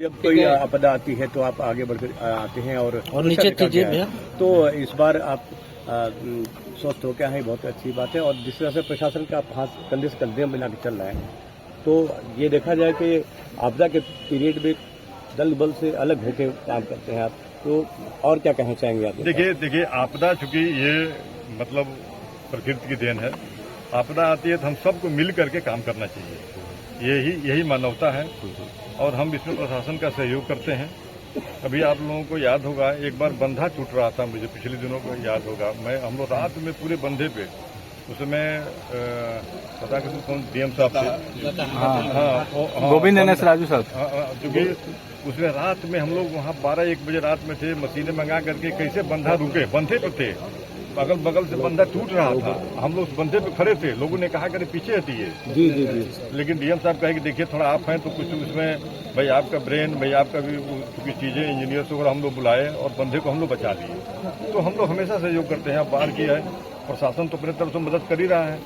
जब कोई आपदा आती है तो आप आगे बढ़कर आते हैं और नीचे कीजिए भैया। तो इस बार आप स्वस्थ हो क्या है, बहुत अच्छी बात है। और जिस तरह से प्रशासन का हाथ कंधे से कंधे मिला के चल रहा है, तो ये देखा जाए कि आपदा के पीरियड में दल बल से अलग होकर काम करते हैं आप, तो और क्या कहना चाहेंगे आप? देखिए आपदा चूंकि ये मतलब प्रकृति की देन है। आपदा आती है तो हम सबको मिल करके काम करना चाहिए, यही मानवता है और हम इसमें प्रशासन का सहयोग करते हैं। अभी आप लोगों को याद होगा, एक बार बंधा टूट रहा था, मुझे पिछले दिनों को याद होगा। हम लोग रात में पूरे बंधे पे, उसमें पता कि कौन डीएम साहब थे, हाँ गोविंद एनएस राजू साहब, क्योंकि उसमें रात में हम लोग वहाँ 12-1 बजे रात में थे, मशीनें मंगा करके कैसे बंधा रुके, बंधे पे थे, अगल बगल से बंधा टूट रहा था, हम लोग उस बंधे पे खड़े थे, लोगों ने कहा कि पीछे हटिए। जी, लेकिन डीएम साहब कहे कि देखिए थोड़ा आप हैं तो कुछ उसमें भाई आपका ब्रेन, भाई आपका भी कुछ चीजें, इंजीनियर्स वगैरह हम लोग बुलाए और बंधे को हम लोग बचा लिए। तो हम लोग हमेशा सहयोग करते हैं। अब बाहर की है, प्रशासन तो अपने तरफ से मदद कर ही रहा है,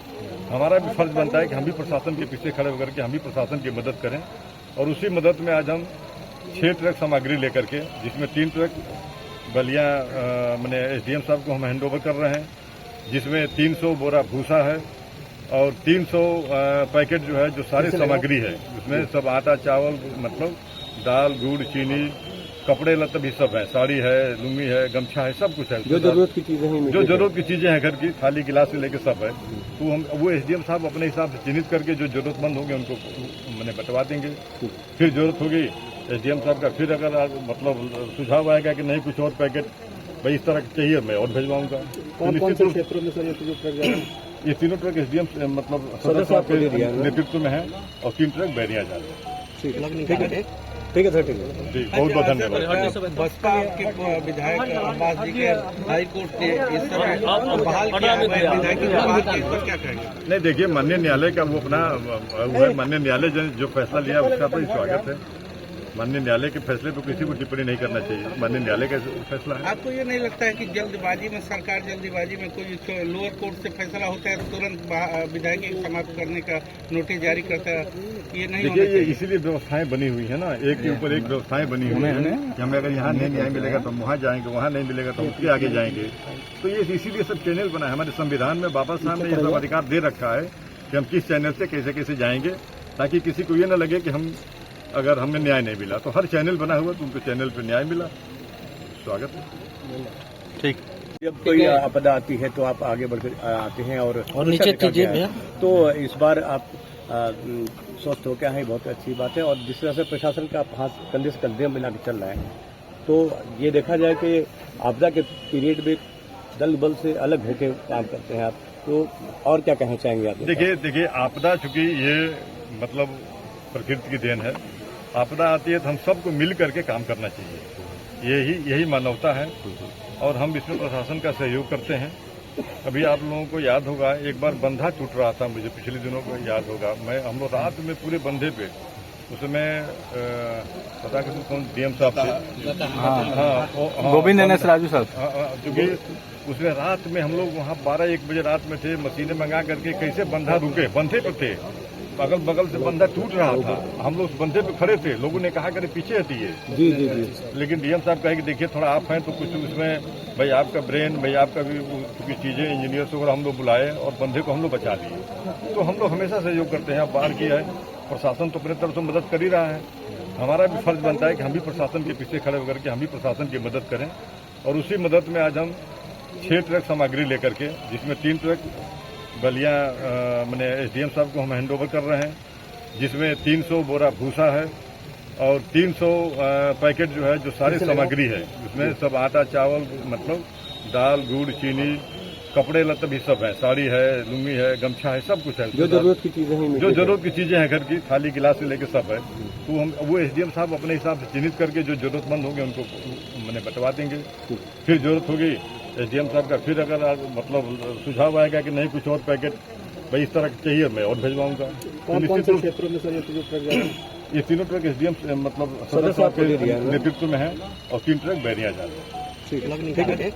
हमारा भी फर्ज बनता है कि हम भी प्रशासन के पीछे खड़े होकर के हम भी प्रशासन की मदद करें। और उसी मदद में आज हम 6 ट्रक सामग्री लेकर के, जिसमें 3 ट्रक बलिया मैंने एसडीएम साहब को हम हैंड ओवर कर रहे हैं, जिसमें 300 बोरा भूसा है और 300 पैकेट जो है, जो सारी सामग्री है उसमें सब आटा चावल, मतलब दाल गुड़ चीनी कपड़े लत्ते भी सब है, साड़ी है, लुंगी है, गमछा है, सब कुछ है, जो जरूरत की चीजें हैं, जो जरूरत की चीजें हैं घर की, थाली गिलास से लेके सब है। तो हम वो एसडीएम साहब अपने हिसाब से चिन्हित करके जो जरूरतमंद होंगे उनको मैंने बंटवा देंगे। फिर जरूरत होगी एसडीएम साहब का, फिर अगर मतलब सुझाव आएगा कि नहीं कुछ और पैकेट भाई इस तरह चाहिए, मैं और भिजवाऊंगा। कौन से क्षेत्रों में सर ये तीनों ट्रक एसडीएम मतलब सदर साहब के नेतृत्व में है और 3 ट्रक बैरिया जा रहे हैं। ठीक है सर, ठीक है जी, बहुत बहुत धन्यवाद। बसपा के विधायक अब्बास जी के हाई कोर्ट के इस समय बहाल किया है, विधायक की बात है, इस पर क्या कहेंगे? नहीं, देखिए माननीय न्यायालय का वो अपना माननीय न्यायालय जो फैसला लिया उसका तो स्वागत है। माननीय न्यायालय के फैसले पर किसी को टिप्पणी नहीं करना चाहिए, माननीय न्यायालय का फैसला है। आपको ये नहीं लगता है कि जल्दबाजी में सरकार जल्दीबाजी में कोई लोअर कोर्ट से फैसला होता है तो तुरंत विधायक समाप्त करने का नोटिस जारी करता है? ये नहीं, देखिए ये इसीलिए व्यवस्थाएं बनी हुई है ना, एक के ऊपर एक व्यवस्थाएं बनी हुई है कि हमें अगर यहाँ नहीं न्याय मिलेगा तो हम वहाँ जाएंगे, वहाँ नहीं मिलेगा तो उसके आगे जाएंगे। तो ये इसीलिए सब चैनल बना है हमारे संविधान में, बाबा साहब ने ये सब अधिकार दे रखा है कि हम किस चैनल से कैसे कैसे जाएंगे, ताकि किसी को ये न लगे कि हम अगर हमें न्याय नहीं मिला। तो हर चैनल बना हुआ तो उनको चैनल पर न्याय मिला, स्वागत है। ठीक। जब कोई आपदा आती है तो आप आगे बढ़कर आते हैं और नीचे कीजिए भैया। तो इस बार आप स्वस्थ हो क्या है, बहुत अच्छी बात है। और जिस तरह से प्रशासन का हाथ कंधे से कंधे मिला के चल रहा है, तो ये देखा जाए कि आपदा के पीरियड में दल बल से अलग होकर काम करते हैं आप, तो और क्या कहना चाहेंगे आप? देखिए आपदा चूंकि ये मतलब प्रकृति की देन है। आपदा आती है तो हम सबको मिल करके काम करना चाहिए, यही मानवता है और हम इसमें प्रशासन का सहयोग करते हैं। अभी आप लोगों को याद होगा, एक बार बंधा टूट रहा था, मुझे पिछले दिनों को याद होगा। हम लोग रात में पूरे बंधे पे, उसमें पता कि कौन डीएम साहब थे, हाँ गोविंद एनएस राजू साहब, क्योंकि उसमें रात में हम लोग वहाँ 12-1 बजे रात में थे, मशीनें मंगा करके कैसे बंधा रुके, बंधे पे थे, अगल बगल से बंधा टूट रहा था, हम लोग उस बंधे पे खड़े थे, लोगों ने कहा कि पीछे हटिए। जी। लेकिन डीएम साहब कहे कि देखिए थोड़ा आप हैं तो कुछ उसमें भाई आपका ब्रेन, भाई आपका भी कुछ चीजें, इंजीनियर्स वगैरह हम लोग बुलाए और बंधे को हम लोग बचा लिए। तो हम लोग हमेशा सहयोग करते हैं। अब बाहर की है, प्रशासन तो अपने तरफ से मदद कर ही रहा है, हमारा भी फर्ज बनता है कि हम भी प्रशासन के पीछे खड़े होकर के हम भी प्रशासन की मदद करें। और उसी मदद में आज हम 6 ट्रक सामग्री लेकर के, जिसमें 3 ट्रक बलिया मैंने एसडीएम साहब को हम हैंड ओवर कर रहे हैं, जिसमें 300 बोरा भूसा है और 300 पैकेट जो है, जो सारी सामग्री है उसमें सब आटा चावल, मतलब दाल गुड़ चीनी कपड़े लत्ते भी सब है, साड़ी है, लुंगी है, गमछा है, सब कुछ है, जो जरूरत की चीजें हैं, जो जरूरत की चीजें हैं घर की, थाली गिलास से लेके सब है। तो हम वो एसडीएम साहब अपने हिसाब से चिन्हित करके जो जरूरतमंद होंगे उनको मैंने बंटवा देंगे। फिर जरूरत होगी एसडीएम साहब का, फिर अगर मतलब सुझाव आएगा कि नहीं कुछ और पैकेट भाई इस तरह चाहिए, मैं और भिजवाऊंगा। कौन से क्षेत्रों में सर ये तीनों ट्रक एसडीएम मतलब सदर साहब के नेतृत्व में है और 3 ट्रक बैरिया जा रहे हैं। ठीक है।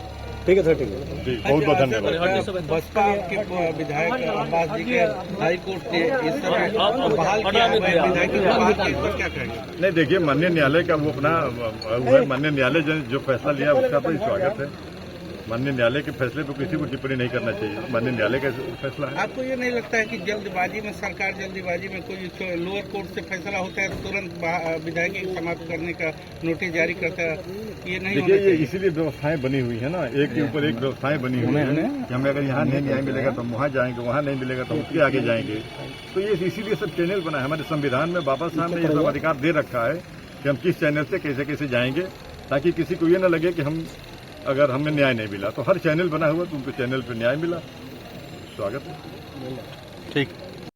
ठीक है सर, ठीक है। जी, बहुत बहुत धन्यवाद। बसपा के विधायक अब्बास जी के हाई कोर्ट ने इस समय बहाल किया है, विधायक को बहाल किया, इस पर क्या कहेंगे? नहीं, देखिए, माननीय न्यायालय का वो अपना वो है, माननीय न्यायालय जो फैसला लिया उसका तो स्वागत है। माननीय न्यायालय के फैसले पर किसी को टिप्पणी नहीं करना चाहिए, माननीय न्यायालय का फैसला है। आपको ये नहीं लगता है कि जल्दबाजी में सरकार जल्दबाजी में कोई लोअर कोर्ट से फैसला होता है तो तुरंत विधायक समाप्त करने का नोटिस जारी करता है? ये नहीं होना देखिए, ये चाहिए। इसीलिए व्यवस्थाएं बनी हुई है ना, एक के ऊपर एक व्यवस्थाएं बनी हुई है कि हमें अगर यहाँ नहीं न्याय मिलेगा तो हम वहाँ जाएंगे, वहाँ नहीं मिलेगा तो उसके आगे जाएंगे। तो ये इसीलिए सब चैनल बना है, हमारे संविधान में बाबा साहब ने ये सब अधिकार दे रखा है कि हम किस चैनल से कैसे कैसे जाएंगे, ताकि किसी को ये न लगे कि अगर हमें न्याय नहीं मिला। तो हर चैनल बना हुआ तो उनको चैनल पर न्याय मिला, स्वागत है। ठीक।